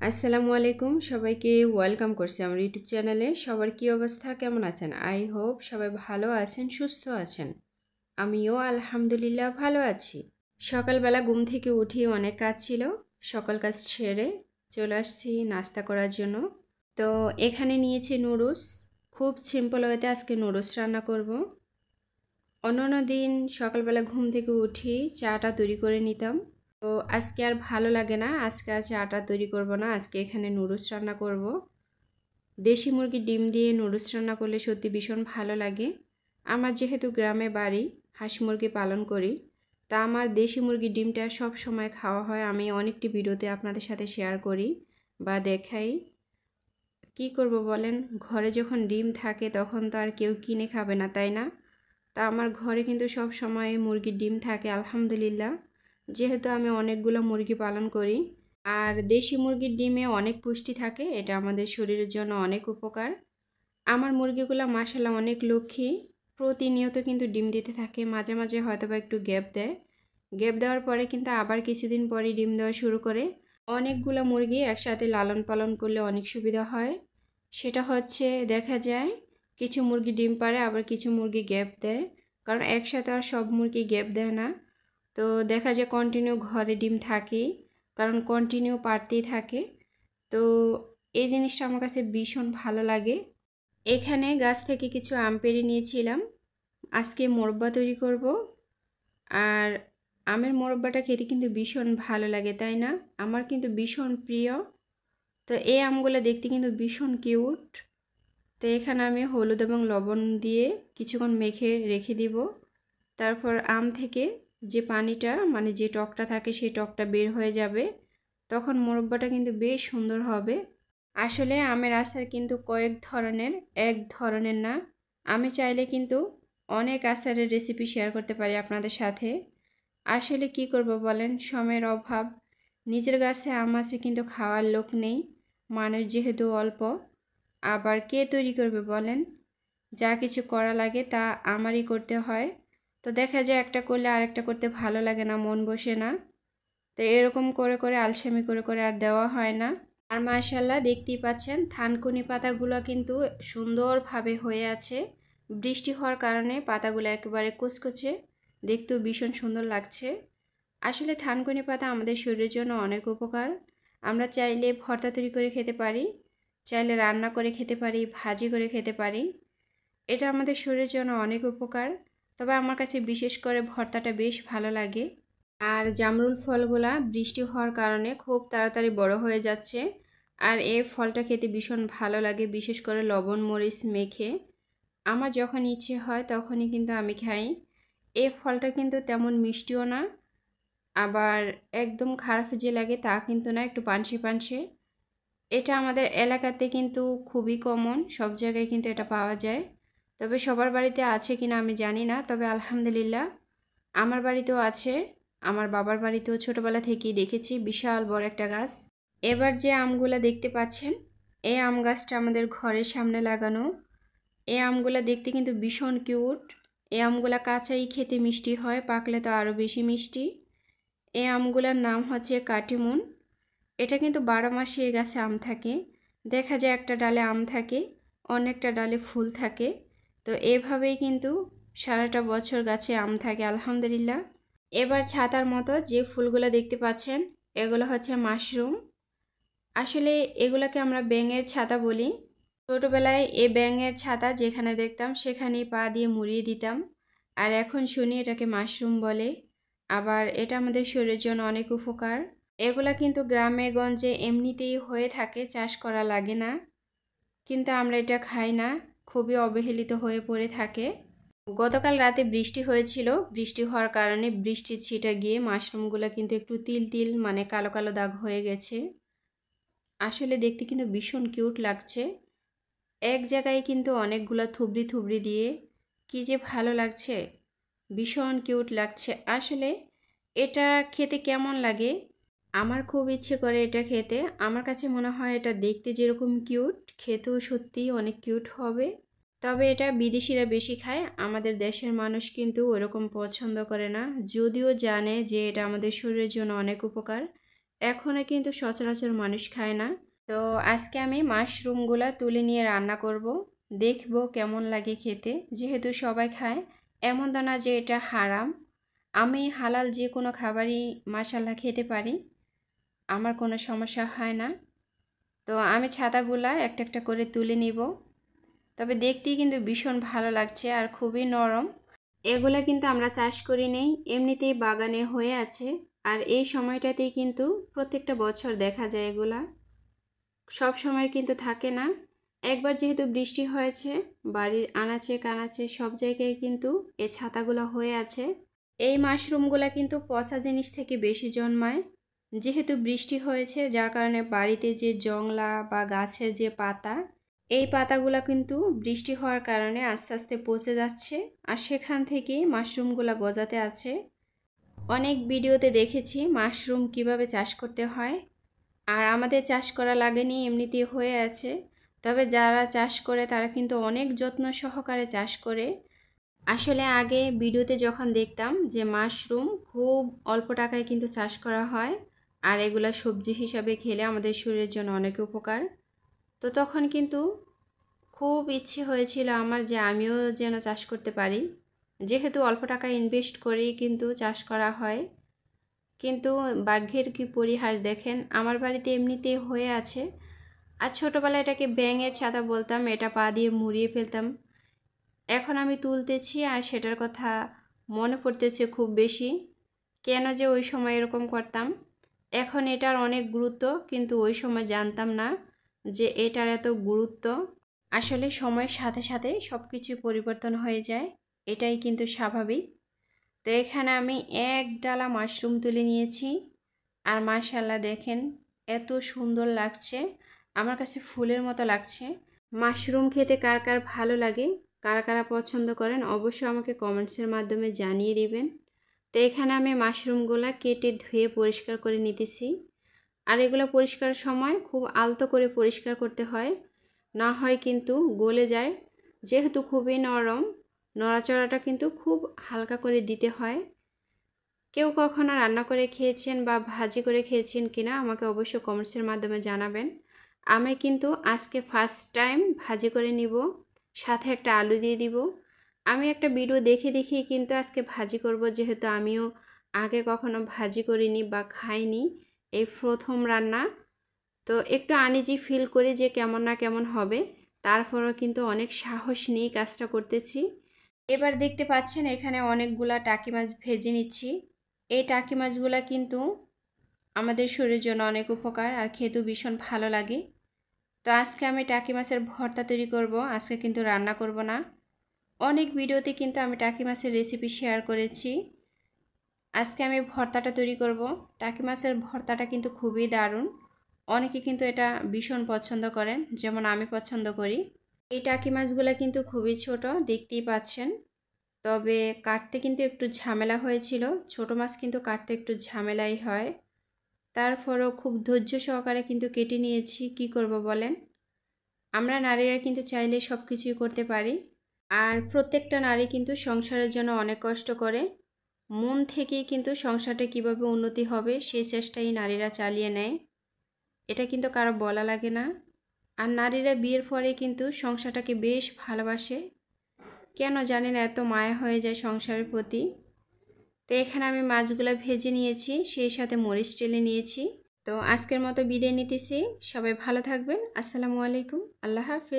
আসসালামু আলাইকুম সবাইকে ওয়েলকাম করছি আমার ইউটিউব চ্যানেলে। সবার কি অবস্থা, কেমন আছেন? আই হোপ সবাই ভালো আছেন, সুস্থ আছেন। আমিও আলহামদুলিল্লাহ ভালো আছি। সকালবেলা ঘুম থেকে উঠি, অনেক কাজ ছিল, সকল কাজ ছেড়ে চলে আসছি নাস্তা করার জন্য। তো এখানে নিয়েছি নুডলস, খুব সিম্পল ওয়েতে আজকে নুডলস রান্না করব। অন্যান্য দিন সকালবেলা ঘুম থেকে উঠি চাটা তৈরি করে নিতাম, তো আজকে আর ভালো লাগে না, আজকে আর চাটা তৈরি করব না, আজকে এখানে নুডলস রান্না করব। দেশি মুরগির ডিম দিয়ে নুডলস রান্না করলে সত্যি ভীষণ ভালো লাগে। আমার যেহেতু গ্রামে বাড়ি, হাঁস মুরগি পালন করি, তা আমার দেশি মুরগির ডিমটা সব সময় খাওয়া হয়। আমি অনেকটি ভিডিওতে আপনাদের সাথে শেয়ার করি বা দেখাই। কি করব বলেন, ঘরে যখন ডিম থাকে তখন তো আর কেউ কিনে খাবে না, তাই না? তা আমার ঘরে কিন্তু সব সময় মুরগির ডিম থাকে আলহামদুলিল্লাহ, যেহেতু আমি অনেকগুলো মুরগি পালন করি। আর দেশি মুরগির ডিমে অনেক পুষ্টি থাকে, এটা আমাদের শরীরের জন্য অনেক উপকার। আমার মুরগিগুলো মাশাআল্লাহ অনেক লক্ষ্মী, প্রতিনিয়ত কিন্তু ডিম দিতে থাকে। মাঝে মাঝে হয়তো বা একটু গ্যাপ দেয়, গ্যাপ দেওয়ার পরে কিন্তু আবার কিছুদিন পরে ডিম দেওয়া শুরু করে। অনেকগুলো মুরগি একসাথে লালন পালন করলে অনেক সুবিধা হয়। সেটা হচ্ছে দেখা যায় কিছু মুরগি ডিম পাড়ে, আবার কিছু মুরগি গ্যাপ দেয়, কারণ একসাথে আর সব মুরগি গ্যাপ দেয় না। তো দেখা যায় কন্টিনিউ ঘরে ডিম থাকে, কারণ কন্টিনিউ পাড়তেই থাকে। তো এই জিনিসটা আমার কাছে ভীষণ ভালো লাগে। এখানে গাছ থেকে কিছু আম পেড়ে নিয়েছিলাম, আজকে মোরব্বা তৈরি করব। আর আমের মোরব্বাটা খেতে কিন্তু ভীষণ ভালো লাগে, তাই না? আমার কিন্তু ভীষণ প্রিয়। তো এই আমগুলো দেখতে কিন্তু ভীষণ কিউট। তো এখানে আমি হলুদ এবং লবণ দিয়ে কিছুক্ষণ মেখে রেখে দিব। তারপর আম থেকে যে পানিটা, মানে যে টকটা থাকে, সেই টকটা বের হয়ে যাবে, তখন মোরব্বাটা কিন্তু বেশ সুন্দর হবে। আসলে আমের আচার কিন্তু কয়েক ধরনের, এক ধরনের না। আমি চাইলে কিন্তু অনেক আচারের রেসিপি শেয়ার করতে পারি আপনাদের সাথে। আসলে কি করব বলেন, সময়ের অভাব। নিজের গাছে আম আছে কিন্তু খাওয়ার লোক নেই, মানুষ যেহেতু অল্প। আবার কে তৈরি করবে বলেন? যা কিছু করা লাগে তা আমারই করতে হয়। তো দেখা যায় একটা করলে আরেকটা করতে ভালো লাগে না, মন বসে না। তো এরকম করে করে আলসেমি করে করে আর দেওয়া হয় না। আর মাশাআল্লাহ দেখতেই পাচ্ছেন থানকুনি পাতাগুলো কিন্তু সুন্দরভাবে হয়ে আছে। বৃষ্টি হওয়ার কারণে পাতাগুলো একেবারে কুচকুচে, দেখতেও ভীষণ সুন্দর লাগছে। আসলে থানকুনি পাতা আমাদের শরীরের জন্য অনেক উপকার। আমরা চাইলে ভর্তা তৈরি করে খেতে পারি, চাইলে রান্না করে খেতে পারি, ভাজি করে খেতে পারি। এটা আমাদের শরীরের জন্য অনেক উপকার। তবে আমার কাছে বিশেষ করে ভর্তাটা বেশ ভালো লাগে। আর জামরুল ফলগুলা বৃষ্টি হওয়ার কারণে খুব তাড়াতাড়ি বড় হয়ে যাচ্ছে। আর এই ফলটা খেতে ভীষণ ভালো লাগে, বিশেষ করে লবণ মরিচ মেখে। আমার যখন ইচ্ছে হয় তখনই কিন্তু আমি খাই। এই ফলটা কিন্তু তেমন মিষ্টিও না, আবার একদম খারাপ যে লাগে তা কিন্তু না, একটু পানসে পানসে। এটা আমাদের এলাকাতে কিন্তু খুবই কমন, সব জায়গায় কিন্তু এটা পাওয়া যায়। তবে সবার বাড়িতে আছে কিনা আমি জানি না, তবে আলহামদুলিল্লাহ আমার বাড়িতেও আছে। আমার বাবার বাড়িতেও ছোটোবেলা থেকেই দেখেছি বিশাল বড় একটা গাছ। এবার যে আমগুলা দেখতে পাচ্ছেন, এই আম গাছটা আমাদের ঘরের সামনে লাগানো। এই আমগুলা দেখতে কিন্তু ভীষণ কিউট। এই আমগুলা কাঁচাই খেতে মিষ্টি হয়, পাকলে তো আরও বেশি মিষ্টি। এই আমগুলার নাম হচ্ছে কাটিমুন। এটা কিন্তু 12 মাসে এই গাছে আম থাকে। দেখা যায় একটা ডালে আম থাকে, অনেকটা ডালে ফুল থাকে। তো এভাবেই কিন্তু সারাটা বছর গাছে আম থাকে আলহামদুলিল্লাহ। এবার ছাতার মতো যে ফুলগুলো দেখতে পাচ্ছেন, এগুলো হচ্ছে মাশরুম। আসলে এগুলোকে আমরা ব্যাঙের ছাতা বলি। ছোটোবেলায় এই ব্যাঙের ছাতা যেখানে দেখতাম সেখানেই পা দিয়ে মুড়িয়ে দিতাম। আর এখন শুনি এটাকে মাশরুম বলে। আবার এটা আমাদের শরীরের জন্য অনেক উপকার। এগুলা কিন্তু গ্রামে গঞ্জে এমনিতেই হয়ে থাকে, চাষ করা লাগে না, কিন্তু আমরা এটা খাই না, খুবই অবহেলিত হয়ে পড়ে থাকে। গতকাল রাতে বৃষ্টি হয়েছিল, বৃষ্টি হওয়ার কারণে বৃষ্টির ছিটা গিয়ে মাশরুমগুলো কিন্তু একটু তিল তিল, মানে কালো কালো দাগ হয়ে গেছে। আসলে দেখতে কিন্তু ভীষণ কিউট লাগছে। এক জায়গায় কিন্তু অনেকগুলো থুবড়ি থুবড়ি দিয়ে কি যে ভালো লাগছে, ভীষণ কিউট লাগছে। আসলে এটা খেতে কেমন লাগে, আমার খুব ইচ্ছে করে এটা খেতে। আমার কাছে মনে হয় এটা দেখতে যেরকম কিউট, খেতেও সত্যিই অনেক কিউট হবে। তবে এটা বিদেশিরা বেশি খায়, আমাদের দেশের মানুষ কিন্তু ওরকম পছন্দ করে না, যদিও জানে যে এটা আমাদের শরীরের জন্য অনেক উপকার, এখনও কিন্তু সচরাচর মানুষ খায় না। তো আজকে আমি মাশরুমগুলো তুলে নিয়ে রান্না করব, দেখব কেমন লাগে খেতে। যেহেতু সবাই খায়, এমন তো না যে এটা হারাম। আমি হালাল যে কোনো খাবারই মাশাআল্লাহ খেতে পারি, আমার কোনো সমস্যা হয় না। তো আমি ছাতাগুলা একটা একটা করে তুলে নিব। তবে দেখতেই কিন্তু ভীষণ ভালো লাগছে আর খুবই নরম। এগুলা কিন্তু আমরা চাষ করি নেই, এমনিতেই বাগানে হয়ে আছে। আর এই সময়টাতেই কিন্তু প্রত্যেকটা বছর দেখা যায়, এগুলা সব সময় কিন্তু থাকে না। একবার যেহেতু বৃষ্টি হয়েছে, বাড়ির আনাচে কানাচে সব জায়গায় কিন্তু এই ছাতাগুলো হয়ে আছে। এই মাশরুমগুলা কিন্তু পচা জিনিস থেকে বেশি জন্মায়। যেহেতু বৃষ্টি হয়েছে, যার কারণে বাড়িতে যে জংলা বা গাছের যে পাতা, এই পাতাগুলো কিন্তু বৃষ্টি হওয়ার কারণে আস্তে আস্তে পচে যাচ্ছে, আর সেখান থেকেই মাশরুমগুলো গজাতে আছে। অনেক ভিডিওতে দেখেছি মাশরুম কিভাবে চাষ করতে হয়, আর আমাদের চাষ করা লাগেনি, এমনিতেই হয়ে আছে। তবে যারা চাষ করে তারা কিন্তু অনেক যত্ন সহকারে চাষ করে। আসলে আগে ভিডিওতে যখন দেখতাম যে মাশরুম খুব অল্প টাকায় কিন্তু চাষ করা হয়, আর এগুলা সবজি হিসাবে খেলে আমাদের শরীরের জন্য অনেক উপকার, তো তখন কিন্তু খুব ইচ্ছে হয়েছিল আমার যে আমিও যেন চাষ করতে পারি। যেহেতু অল্প টাকা ইনভেস্ট করেই কিন্তু চাষ করা হয়, কিন্তু ভাগ্যের কি পরিহাস দেখেন, আমার বাড়িতে এমনিতেই হয়ে আছে। আর ছোটোবেলায় এটাকে ব্যাঙের ছাতা বলতাম, এটা পা দিয়ে মুড়িয়ে ফেলতাম। এখন আমি তুলতেছি আর সেটার কথা মনে পড়তেছে খুব বেশি, কেন যে ওই সময় এরকম করতাম। এখন এটার অনেক গুরুত্ব, কিন্তু ওই সময় জানতাম না যে এটার এত গুরুত্ব। আসলে সময়ের সাথে সাথে সব কিছু পরিবর্তন হয়ে যায়, এটাই কিন্তু স্বাভাবিক। তো এখানে আমি এক ডালা মাশরুম তুলে নিয়েছি, আর মাশাআল্লাহ দেখেন এত সুন্দর লাগছে, আমার কাছে ফুলের মতো লাগছে। মাশরুম খেতে কার কার ভালো লাগে, কারা কারা পছন্দ করেন, অবশ্যই আমাকে কমেন্টসের মাধ্যমে জানিয়ে দিবেন। তো এখানে আমি মাশরুমগুলো কেটে ধুয়ে পরিষ্কার করে নিতেছি। আর এগুলো পরিষ্কারের সময় খুব আলতো করে পরিষ্কার করতে হয়, না হয় কিন্তু গলে যায়। যেহেতু খুবই নরম, নড়াচড়াটা কিন্তু খুব হালকা করে দিতে হয়। কেউ কখনো রান্না করে খেয়েছেন বা ভাজি করে খেয়েছেন কিনা আমাকে অবশ্যই কমেন্টসের মাধ্যমে জানাবেন। আমি কিন্তু আজকে ফার্স্ট টাইম ভাজি করে নিব, সাথে একটা আলু দিয়ে দিব। আমি একটা ভিডিও দেখে দেখেই কিন্তু আজকে ভাজি করব, যেহেতু আমিও আগে কখনো ভাজি করিনি বা খাইনি, এই প্রথম রান্না। তো একটু আনইজি ফিল করি যে কেমন না কেমন হবে, তারপরও কিন্তু অনেক সাহস নিয়ে কাজটা করতেছি। এবার দেখতে পাচ্ছেন এখানে অনেকগুলা টাকি মাছ ভেজে নিচ্ছি। এই টাকি মাছগুলা কিন্তু আমাদের শরীরের জন্য অনেক উপকার, আর খেতেও ভীষণ ভালো লাগে। তো আজকে আমি টাকি মাছের ভর্তা তৈরি করব, আজকে কিন্তু রান্না করব না। অনেক ভিডিওতে কিন্তু আমি টাকি মাছের রেসিপি শেয়ার করেছি। আজকে আমি ভর্তাটা তৈরি করব। টাকি মাছের ভর্তাটা কিন্তু খুবই দারুণ, অনেকে কিন্তু এটা ভীষণ পছন্দ করেন, যেমন আমি পছন্দ করি। এই টাকি মাছগুলো কিন্তু খুবই ছোট, দেখতেই পাচ্ছেন। তবে কাটতে কিন্তু একটু ঝামেলা হয়েছিল, ছোট মাছ কিন্তু কাটতে একটু ঝামেলাই হয়। তারপরও খুব ধৈর্য সহকারে কিন্তু কেটে নিয়েছি, কি করব বলেন। আমরা নারীরা কিন্তু চাইলে সব কিছুই করতে পারি, আর প্রত্যেকটা নারী কিন্তু সংসারের জন্য অনেক কষ্ট করে। মন থেকেই কিন্তু সংসারটা কিভাবে উন্নতি হবে সেই চেষ্টাই নারীরা চালিয়ে নেয়, এটা কিন্তু কারো বলা লাগে না। আর নারীরা বিয়ের পরে কিন্তু সংসারটাকে বেশ ভালোবাসে, কেন জানি না এত মায়া হয়ে যায় সংসারের প্রতি। তো এখানে আমি মাছগুলো ভেজে নিয়েছি, সেই সাথে মরিচ টেলে নিয়েছি। তো আজকের মতো বিদায় নিতেছি, সবাই ভালো থাকবেন। আসসালামু আলাইকুম, আল্লাহ হাফেজ।